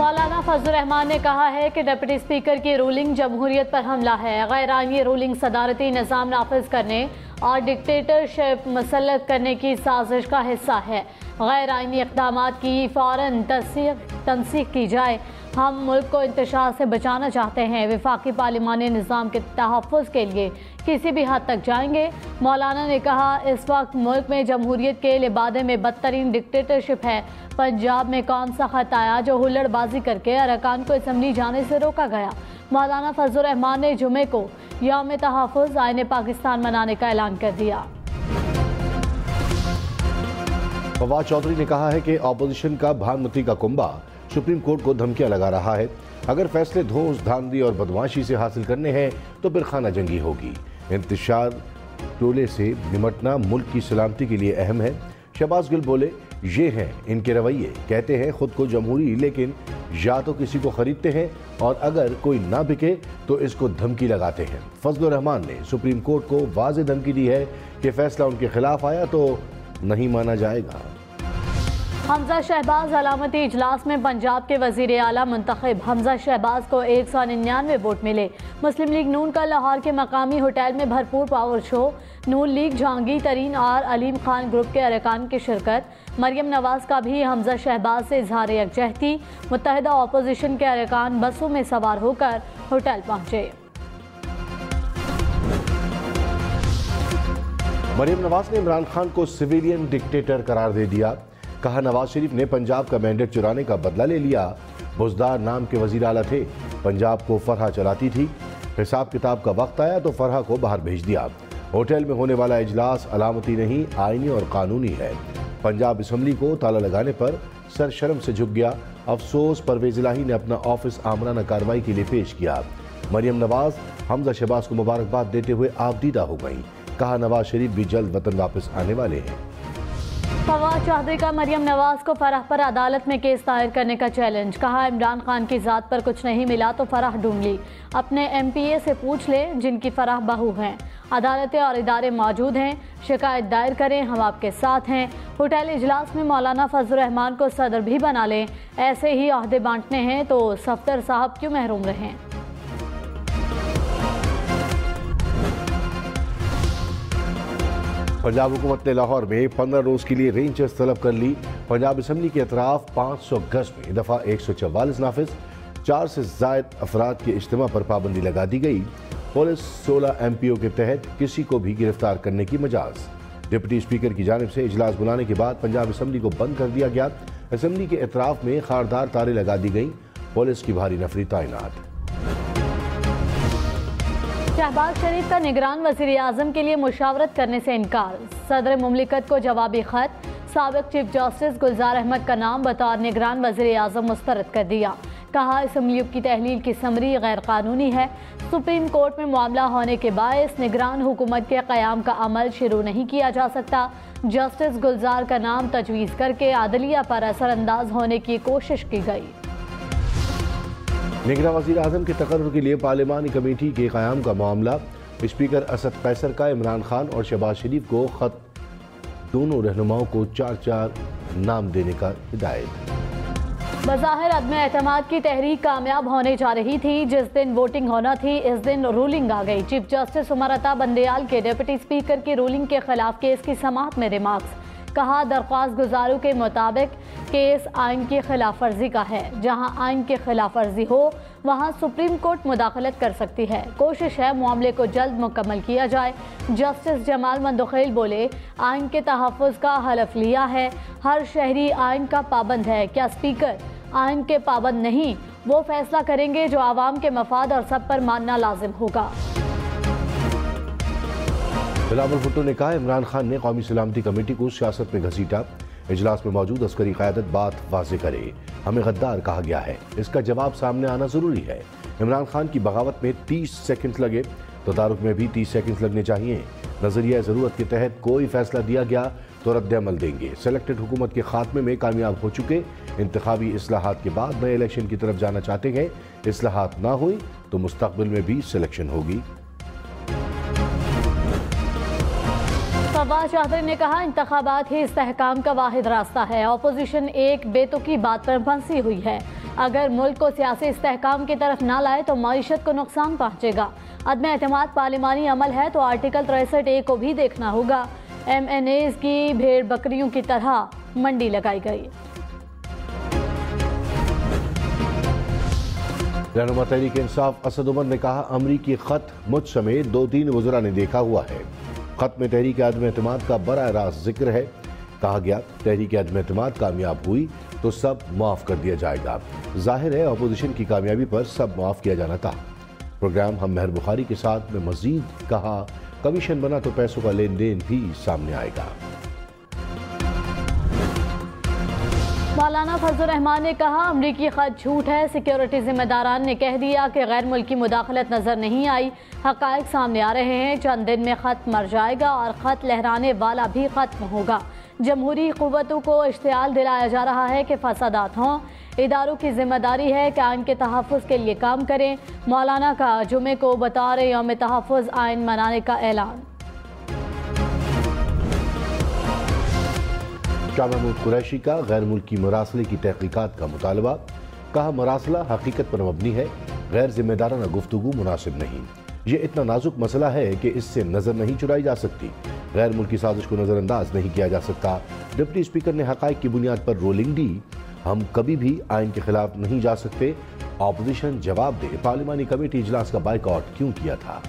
मौलाना फजल रहमान ने कहा है कि डिप्टी स्पीकर की रूलिंग जमहूरियत पर हमला है। गैर आईनी रूलिंग सदारती निज़ाम नाफिज करने और डिक्टेटरशिप मुसल्लत करने की साजिश का हिस्सा है। गैर आईनी इक़दामात की फ़ौरन तंसीख की जाए। हम मुल्क को इंतशार से बचाना चाहते हैं। वफाकी पार्लिमानी निज़ाम के तहफ़्फ़ुज़ के लिए किसी भी हद तक जाएंगे। मौलाना ने कहा, इस वक्त मुल्क में जमहूरियत के लिबादे में बदतरीन डिक्टेटरशिप है। पंजाब में कौन सा खत आया जो हुल्लड़बाजी करके अरकान को असम्बली जाने से रोका गया। मौलाना फजल रहमान ने जुमे को यौम तहफ़्फ़ुज़ आईने पाकिस्तान मनाने का ऐलान कर दिया। फवाद चौधरी ने कहा है कि अपोजिशन का भानुमती का कुंबा सुप्रीम कोर्ट को धमकियां लगा रहा है। अगर फैसले धौंस धांधली और बदमाशी से हासिल करने हैं तो फिर खाना जंगी होगी। इंतशार टोले से निमटना मुल्क की सलामती के लिए अहम है। शहबाज गिल बोले, ये हैं इनके रवैये। कहते हैं खुद को जमहूरी, लेकिन या तो किसी को खरीदते हैं और अगर कोई ना बिके तो इसको धमकी लगाते हैं। फजल रहमान ने सुप्रीम कोर्ट को वाज़ेह धमकी दी है कि फैसला उनके खिलाफ आया तो नहीं माना जाएगा। हमजा शहबाज अलामती इजलास में पंजाब के वजीर आला मुंतखब। हमजा शहबाज को 199 वोट मिले। मुस्लिम लीग नून का लाहौर के मकामी होटल में भरपूर पावर शो। नून लीग, जहांगीर तरीन और अलीम खान ग्रुप के अरकान की शिरकत। मरियम नवाज का भी हमजा शहबाज से इजहार यकजहती। मुत्तहिदा अपोजिशन के अरकान बसों में सवार होकर होटल पहुंचे। मरियम नवाज ने इमरान खान को सिविलियन डिक्टेटर करार दे दिया। कहा, नवाज शरीफ ने पंजाब का मैंडेट चुराने का बदला ले लिया। बुज़दार नाम के वजीर आला थे। पंजाब को फरहा चलाती थी। हिसाब किताब का वक्त आया तो फरहा को बाहर भेज दिया। होटल में होने वाला इजलास अलामती नहीं, आईनी और कानूनी है। पंजाब असम्बली को ताला लगाने पर सरशर्म से झुक गया। अफसोस, परवेज इलाही ने अपना ऑफिस आमराना कार्रवाई के लिए पेश किया। मरियम नवाज हमजा शहबाज को मुबारकबाद देते हुए आबदीदा हो गई। कहा, नवाज शरीफ भी जल्द वतन वापस आने वाले हैं। फवाद चौधरी का मरियम नवाज को फराह पर अदालत में केस दायर करने का चैलेंज। कहा, इमरान खान की ज़ात पर कुछ नहीं मिला तो फराह ढूंढ ली। अपने MPA से पूछ ले जिनकी फराह बहू हैं। अदालतें और इदारे मौजूद हैं, शिकायत दायर करें, हम आपके साथ हैं। होटल इजलास में मौलाना फजल रहमान को सदर भी बना लें। ऐसे ही ओहदे बांटने हैं तो सफदर साहब क्यों महरूम रहें। पंजाब हुकूमत ने लाहौर में 15 रोज के लिए रेंजर्स तलब कर ली। पंजाब असम्बली के अतराफ 500 गज में दफा 144 नाफिज। 4 से जायद अफराद के इज्तिमा पर पाबंदी लगा दी गई। पुलिस 16 MPO के तहत किसी को भी गिरफ्तार करने की मजाज। डिप्टी स्पीकर की जानिब से इजलास बुलाने के बाद पंजाब असम्बली को बंद कर दिया गया। असम्बली के अतराफ में खारदार तारे लगा दी गई। पुलिस की भारी नफरी तैनात। शहबाज शरीफ का निगरान वज़ीर आज़म के लिए मुशावरत करने से इनकार। सदर मुमलिकत को जवाबी खत। साबिक चीफ जस्टिस गुलजार अहमद का नाम बतौर निगरान वज़ीर आज़म मुस्तरद कर दिया। कहा, इस मुल्क की तहलील की समरी गैर कानूनी है। सुप्रीम कोर्ट में मामला होने के बायस निगरान हुकूमत के क़याम का अमल शुरू नहीं किया जा सकता। जस्टिस गुलजार का नाम तजवीज़ करके अदलिया पर असरअंदाज होने की कोशिश की गई। निगरान वज़ीर आज़म के तकर्रुर के लिए पार्लिमानी कमेटी के क़याम का मामला। स्पीकर असद कैसर का इमरान खान और शहबाज शरीफ को खत। दोनों रहनुमाओं को 4-4 नाम देने का हिदायत। बज़ाहिर अदम एतमाद की तहरीक कामयाब होने जा रही थी। जिस दिन वोटिंग होना थी इस दिन रूलिंग आ गई। चीफ जस्टिस उमर अता बंदयाल के डिप्टी स्पीकर की रूलिंग के खिलाफ केस की समाअत में रिमार्क्स। कहा, दरख्वास्त गुजारों के मुताबिक केस आइन की खिलाफ वर्जी का है। जहां आइन की खिलाफ वर्जी हो वहां सुप्रीम कोर्ट मुदाखलत कर सकती है। कोशिश है मामले को जल्द मुकम्मल किया जाए। जस्टिस जमाल मंदोखेल बोले, आइन के तहफ़्फ़ुज़ का हलफ लिया है। हर शहरी आइन का पाबंद है। क्या स्पीकर आइन के पाबंद नहीं? वो फैसला करेंगे जो आवाम के मफाद और सब पर मानना लाजिम होगा। बिलावल भुट्टो ने कहा, इमरान खान ने कौमी सलामती कमेटी को सियासत में घसीटा। इजलास में मौजूद अस्करी क़यादत बात वाज़ेह करे। हमें गद्दार कहा गया है, इसका जवाब सामने आना ज़रूरी है। इमरान खान की बगावत में 30 सेकंड लगे, तदारुक में भी 30 सेकंड लगने चाहिए। नजरिया ज़रूरत के तहत कोई फैसला दिया गया तो रद्द अमल देंगे। सेलेक्टेड हुकूमत के खात्मे में कामयाब हो चुके। इंतखाबी इस्लाहात के बाद नए इलेक्शन की तरफ जाना चाहते हैं। इस्लाहात ना हुई तो मुस्तकबिल में भी सिलेक्शन होगी। फवाद चौधरी ने कहा, इंतखाबात ही इस्तेहकाम का वाहिद रास्ता है। अपोजिशन एक बेतुकी बात पर फंसी हुई है। अगर मुल्क को सियासी इस्तेहकाम की तरफ ना लाए तो मईशत को नुकसान पहुँचेगा। अदम एतमाद पार्लिमानी अमल है तो आर्टिकल 63A को भी देखना होगा। MNAs की भेड़ बकरियों की तरह मंडी लगाई गई। रहनुमा तहरीक इंसाफ असद उमर ने कहा, अमरीकी खत मुझ समेत 2-3 वज़रा ने देखा हुआ है। खत में तहरीक आदम एतमाद का बराह रास्त जिक्र है। कहा गया तहरीक आदम एतमाद कामयाब हुई तो सब माफ़ कर दिया जाएगा। जाहिर है अपोजिशन की कामयाबी पर सब माफ़ किया जाना था। प्रोग्राम हम मेहर बुखारी के साथ में मजीद कहा, कमीशन बना तो पैसों का लेन देन भी सामने आएगा। मौलाना फजल रहमान ने कहा, अमरीकी खत झूठ है। सिक्योरिटी जिम्मेदारान ने कह दिया कि गैर मुल्की मुदाखलत नजर नहीं आई। हकायक सामने आ रहे हैं। चंद दिन में खत मर जाएगा और खत लहराने वाला भी खत्म होगा। जमहूरी कुव्वतों को इश्तियाल दिलाया जा रहा है कि फसादात हों। इदारों की जिम्मेदारी है कि आइन के तहफ़्फ़ुज़ के लिए काम करें। मौलाना का जुमे को बतौर यौम तहफ़्फ़ुज़ आइन मनाने का ऐलान। शाह महमूद कुरैशी का गैर मुल्की मरासले की तहकीकात का मुतालबा। कहा, मरासला हकीकत पर मबनी है, गैर जिम्मेदाराना गुफ्तगू मुनासिब नहीं। ये इतना नाजुक मसला है कि इससे नजर नहीं चुराई जा सकती। गैर मुल्की साजिश को नजरअंदाज नहीं किया जा सकता। डिप्टी स्पीकर ने हकाइक की बुनियाद पर रोलिंग दी। हम कभी भी आइन के खिलाफ नहीं जा सकते। ऑपोजिशन जवाब दे, पार्लिमानी कमेटी इजलास का बाइकआउट क्यों किया था।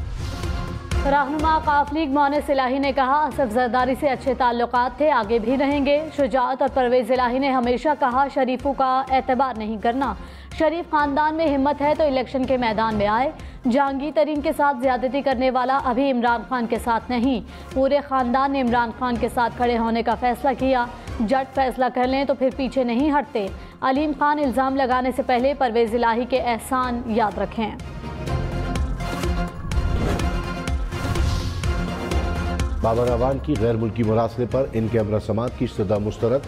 रहनुमा काफ लीग मोनिस इलाही ने कहा, असफ जरदारी से अच्छे ताल्लुकात थे, आगे भी रहेंगे। शुजाअत और परवेज इलाही ने हमेशा कहा, शरीफों का एतबार नहीं करना। शरीफ खानदान में हिम्मत है तो इलेक्शन के मैदान में आए। जहांगीर तरीन के साथ ज्यादती करने वाला अभी इमरान खान के साथ नहीं, पूरे खानदान ने इमरान खान के साथ खड़े होने का फैसला किया। जट फैसला कर लें तो फिर पीछे नहीं हटते। अलीम खान इल्जाम लगाने से पहले परवेज इलाही के एहसान याद रखें। बाबर अवान की गैर मुल्की मरासले पर इन कैमरा समात की इस्तदा मुस्तरद।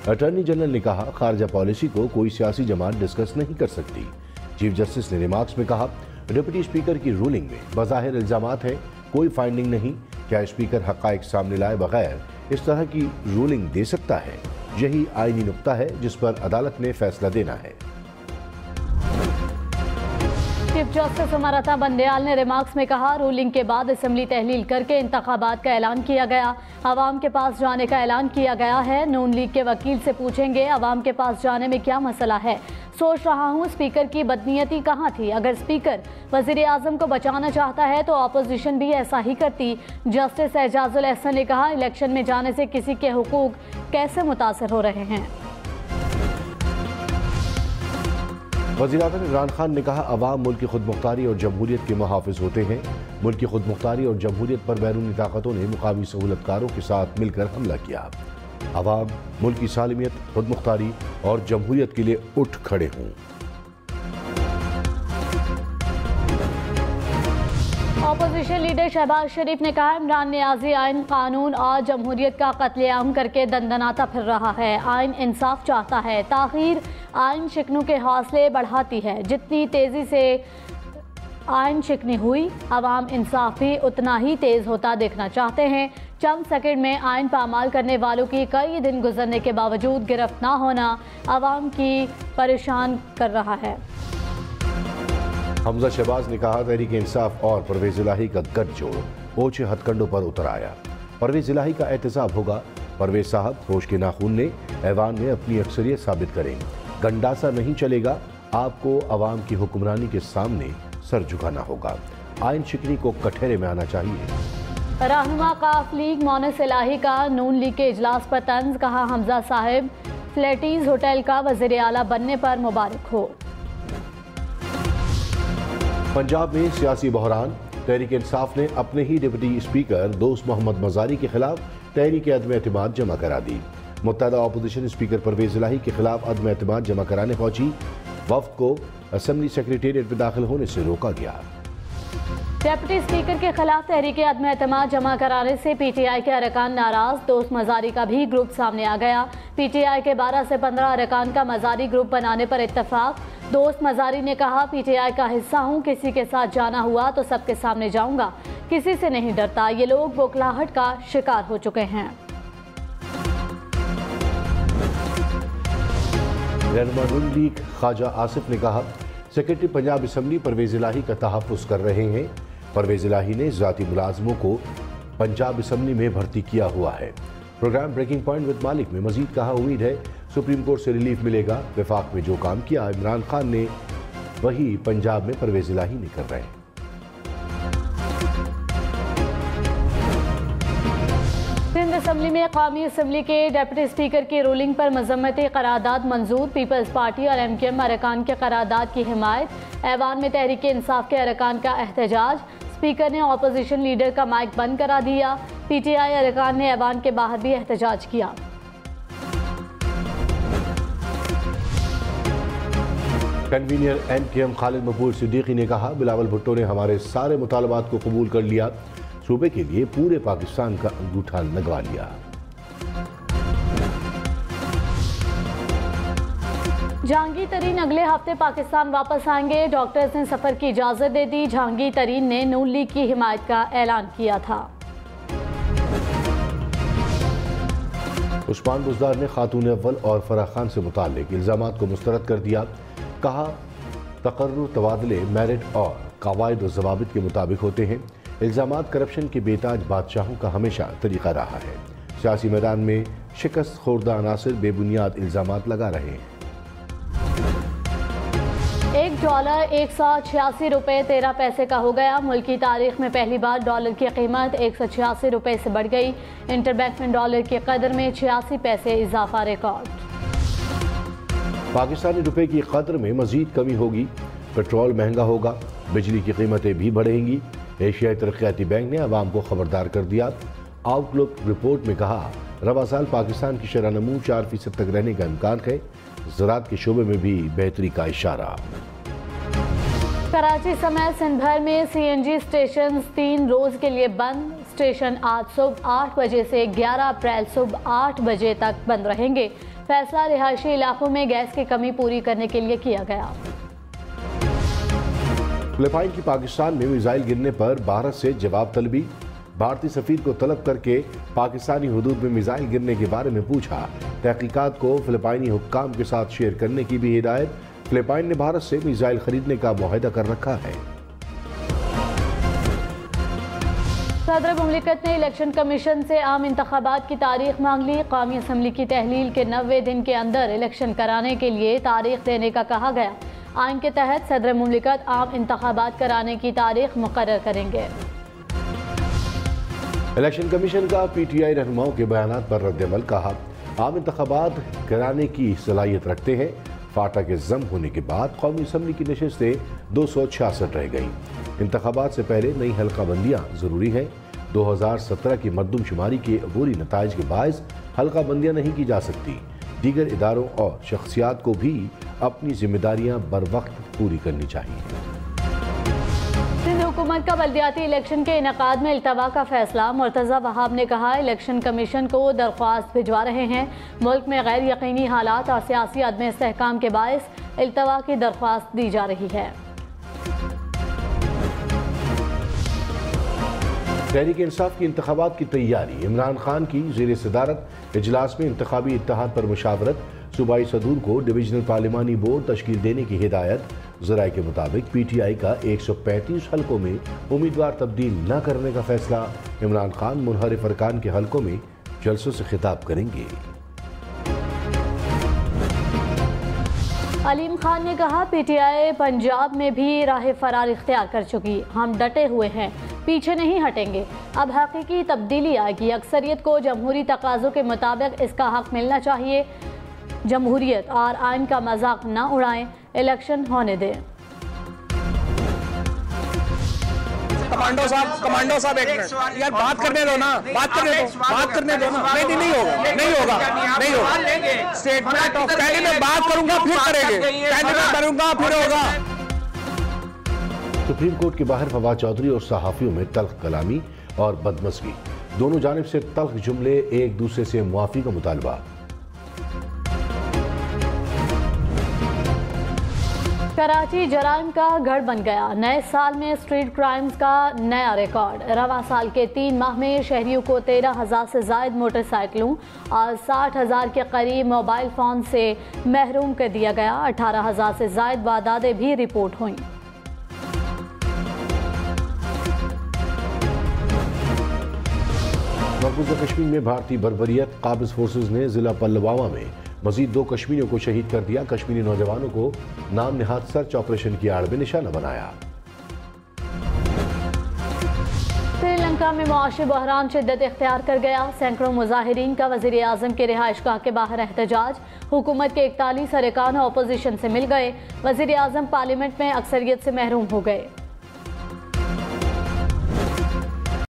अटॉर्नी जनरल ने कहा, खारजा पॉलिसी को कोई सियासी जमात डिस्कस नहीं कर सकती। चीफ जस्टिस ने रिमार्क्स में कहा, डिप्टी स्पीकर की रूलिंग में बज़ाहिर इल्जामात है, कोई फाइंडिंग नहीं। क्या स्पीकर हक़ाइक़ सामने लाए बगैर इस तरह की रूलिंग दे सकता है? यही आईनी नुक्ता है जिस पर अदालत ने फैसला देना है। चीफ जस्टिस अमरता बंदयाल ने रिमार्क्स में कहा, रूलिंग के बाद असेंबली तहलील करके इंतखाबात का ऐलान किया गया। अवाम के पास जाने का ऐलान किया गया है। नून लीग के वकील से पूछेंगे अवाम के पास जाने में क्या मसला है। सोच रहा हूँ स्पीकर की बदनीयती कहाँ थी। अगर स्पीकर वज़ीर आज़म को बचाना चाहता है तो अपोजिशन भी ऐसा ही करती। जस्टिस एजाजुल एहसन ने कहा, इलेक्शन में जाने से किसी के हुकूक कैसे मुतासर हो रहे हैं। वज़ीर-ए-आज़म इमरान खान ने कहा, अवाम मुल्क की खुद मुख्तारी और जमहूरियत के मुहाफ़िज़ होते हैं। मुल्क की खुद मुख्तारी और जमहूरियत पर बैरूनी ताकतों ने मुकामी सहूलतकारों के साथ मिलकर हमला किया। अवाम मुल्क की सालिमियत, खुद मुख्तारी और जमहूरियत के लिए उठ खड़े हों। अपोजिशन लीडर शहबाज शरीफ ने कहा, इमरान नियाज़ी आइन, कानून और जमहूरियत का कत्लेआम करके दंदनाता फिर रहा है। आइन इंसाफ चाहता है। ताख़ीर आइन शिकनों के हौसले बढ़ाती है। जितनी तेज़ी से आइन शिकनी हुई, अवाम इंसाफ भी उतना ही तेज़ होता देखना चाहते हैं। चंद सेकंड में आइन पामाल करने वालों की कई दिन गुजरने के बावजूद गिरफ्त ना होना अवाम की परेशान कर रहा है। हमजा शहबाज ने कहा, तहरीक इंसाफ और परवेज इलाही का गठजोड़ ओछे हथकंडों पर उतर आया। परवेज इलाही का एहतसाब होगा। परवेज साहब होश के नाखून ने ऐवान में अपनी अक्सरियत साबित करें। गंडासा नहीं चलेगा। आपको अवाम की हुक्मरानी के सामने सर झुकाना होगा। आइन शिकनी को कठहरे में आना चाहिए। रहनुमा काफ लीग मोनिस इलाही का नून लीग के इजलास पर तंज। कहा, हमजा साहिब फ्लैटीज होटल का वज़ीर आला बनने पर मुबारक हो। पंजाब में सियासी बहरान। तहरीक इंसाफ ने अपने ही डिप्टी स्पीकर दोस्त मोहम्मद मजारी के खिलाफ तहरीक अदम एतमाद जमा करा दी। मुत्तहदा अपोजिशन स्पीकर परवेज इलाही के खिलाफ अदम एतमाद जमा कराने पहुंची वफ्द को असेंबली सेक्रेटेरिएट में दाखिल होने से रोका गया। डिप्टी स्पीकर के खिलाफ तहरीक अदम एतमाद जमा कराने से पीटीआई के अरकान नाराज। दोस्त मजारी का भी ग्रुप सामने आ गया। पीटीआई के 12 से 15 अरकान का मजारी ग्रुप बनाने पर इत्तफाक। दोस्त मजारी ने कहा, पीटीआई का हिस्सा हूँ, किसी के साथ जाना हुआ तो सबके सामने जाऊंगा, किसी से नहीं डरता। ये लोग बौखलाहट का शिकार हो चुके हैं। रहनुमा लीग ख्वाजा आसिफ ने कहा, सेक्रेटरी पंजाब असम्बली परवेज इलाही का तहफ़्फ़ुज़ कर रहे हैं। परवेज इलाही ने ज़ाती मुलाज़मों को पंजाब असम्बली में भर्ती किया हुआ है। प्रोग्राम ब्रेकिंग पॉइंट विद मालिक में मजीद कहा, उम्मीद है सुप्रीम कोर्ट से रिलीफ मिलेगा। वफाक में जो काम किया इमरान खान ने वही पंजाब में परवेज इलाही ने कर रहे हैं। सिंध असम्बली में कौमी असम्बली के डिप्टी स्पीकर की रूलिंग पर मजम्मती करारदाद मंजूर। पीपल्स पार्टी और MKM अरकान के करारदाद की हिमायत। ऐवान में तहरीक इंसाफ के अरकान का एहतजाज। स्पीकर ने अपोजिशन लीडर का माइक बंद करा दिया। PTI अरकान ने ऐवान के बाहर भी एहतजाज किया। कन्वीनर MKM खालिद मकबूल सिद्दीकी ने कहा, बिलावल भुट्टो ने हमारे सारे मुतालबात को कबूल कर लिया। सूबे के लिए पूरे पाकिस्तान का अंगूठा लगवा लिया। जहांगीर तरीन अगले हफ्ते पाकिस्तान वापस आएंगे। डॉक्टर्स ने सफर की इजाजत दे दी। जहांगीर तरीन ने नून लीग की हिमायत का ऐलान किया था। उस्मान बुज़दार ने खातून अव्वल और फराह खान से मुताल्लिक इल्ज़ामात को मुस्तरद कर दिया। कहा, तकर्रुर तबादले मेरिट और कवायद व ज़वाबित के मुताबिक होते हैं। इल्ज़ामात करप्शन के बेताज बादशाहों का हमेशा तरीका रहा है। सियासी मैदान में शिकस्त खोर्दा अनासिर बेबुनियाद इल्ज़ामात लगा रहे हैं। $1 186 रुपये 13 पैसे का हो गया। मुल्क की तारीख में पहली बार डॉलर की कीमत 186 रुपये से बढ़ गई। इंटरबैंक में डॉलर की कदर में 86 पैसे इजाफा रिकॉर्ड। पाकिस्तानी रुपए की कदर में मजीद कमी होगी। पेट्रोल महंगा होगा। बिजली की कीमतें भी बढ़ेंगी। एशियाई तरक्याती बैंक ने अवाम को खबरदार कर दिया। आउटलुक रिपोर्ट में कहा, रवा साल पाकिस्तान की शरह नमू 4% तक रहने का इम्कान है। ज़राअत के शोबे में भी बेहतरी का इशारा। कराची समेत सिंध भर में CNG स्टेशन 3 रोज के लिए बंद। स्टेशन आज सुबह 8 बजे से 11 अप्रैल सुबह 8 बजे तक बंद रहेंगे। फैसला रिहायशी इलाकों में गैस की कमी पूरी करने के लिए किया गया। फिलिपाइन की पाकिस्तान में मिसाइल गिरने पर भारत से जवाब तलबी। भारतीय सफीर को तलब करके पाकिस्तानी हुदूद में मिसाइल गिरने के बारे में पूछा। तहकीकात को फिलिपाइनी हुक्काम के साथ शेयर करने की भी हिदायत। फिलिपाइन ने भारत से मिसाइल खरीदने का मुआहदा कर रखा है। सदर मुमलिकत ने इलेक्शन कमीशन से आम इंतखाबात की तारीख मांग ली। कौमी असम्बली की तहलील के 90 दिन के अंदर इलेक्शन कराने के लिए तारीख देने का कहा गया। आइन के तहत सदर मुमलिकत आम इंतखाबात कराने की तारीख मुकर्रर करेंगे। इलेक्शन कमीशन का PTI रहनुमाओं के बयानात पर रद्द-ए-अमल। कहा, आम इंतखाबात कराने की सलाहियत रखते हैं। फाटा के जम होने के बाद कौमी असम्बली की नशिस्तें 266 रह गईं। इंतखाबात से पहले नई हल्का बंदियाँ ज़रूरी हैं। 2017 की मरदमशुमारी के अबूरी नताइज के बायस हल्का बंदियाँ नहीं की जा सकती। दीगर इदारों और शख्सियात को भी अपनी जिम्मेदारियां बर वक्त पूरी करनी चाहिए। सिंध हुकूमत का बल्दियाती इलेक्शन के इनेकाद में इल्तवा का फैसला। मुर्तज़ा वहाब ने कहा, इलेक्शन कमीशन को दरख्वास्त भिजवा रहे हैं। मुल्क में गैर यकीनी हालात और सियासी अदम इस्तेहकाम के बायस इल्तवा की दरख्वास्त दी जा रही है। तहरीक इंसाफ की इंतखाबात की तैयारी। इमरान खान की ज़ेर सदारत इजलास में इंतखाबी इत्तेहाद पर मुशावरत। सूबाई सदूर को डिविजनल पार्लिमानी बोर्ड तश्कील देने की हिदायत। ज़राए के मुताबिक PTI का 135 हल्कों में उम्मीदवार तब्दील न करने का फैसला। इमरान खान मुनहरिफ अरकान के हल्कों में जलसों से खिताब करेंगे। अलीम खान ने कहा, PTI पंजाब में भी राह फरार इख्तियार कर चुकी। हम डटे हुए हैं, पीछे नहीं हटेंगे। अब हकीकी तब्दीली आएगी। अक्सरियत को जमहूरी तकाज़ों के मुताबिक इसका हक मिलना चाहिए। जमहूरियत और आइन का मजाक न उड़ाएं। इलेक्शन होने दें। कमांडो साहब एक मिनट यार, बात करने दो ना, बात करने दो ना। नहीं होगा। स्टेटमेंट ऑफ पहले मैं बात करूंगा फिर करेंगे, कैंडिडेट करूंगा फिर होगा। सुप्रीम कोर्ट के बाहर फवाद चौधरी और सहाफियों में तल्ख कलामी और बदमज़गी। दोनों जानिब से तल्ख जुमले, एक दूसरे से मुआफ़ी का मुतालबा। कराची जराइम का गढ़ बन गया। नए साल में स्ट्रीट क्राइम्स का नया रिकॉर्ड। रवा साल के 3 माह में शहरियों को 13,000 से जायद मोटरसाइकिलों और 60,000 के करीब मोबाइल फोन से महरूम कर दिया गया। 18,000 से जायद वारदातें भी रिपोर्ट हुई। मकबूजा कश्मीर में भारतीय बर्बरियत, काबिज फोर्सेज ने जिला पल्लवामा में मजीद 2 कश्मीरियों को शहीद कर दिया। कश्मीरी नौजवानों को नाम निहाद सर्च ऑपरेशन की आड़ में निशाना बनाया। श्रीलंका में मुआशी बहरान शिद्दत इख्तियार कर गया। सैकड़ों मुजाहिरीन का वज़ीर आज़म के रिहाइशगाह के बाहर एहतजाज। हुकूमत के 41 अरकान अपोजिशन से मिल गए। वज़ीर आज़म पार्लियामेंट में अक्सरियत से महरूम हो गए।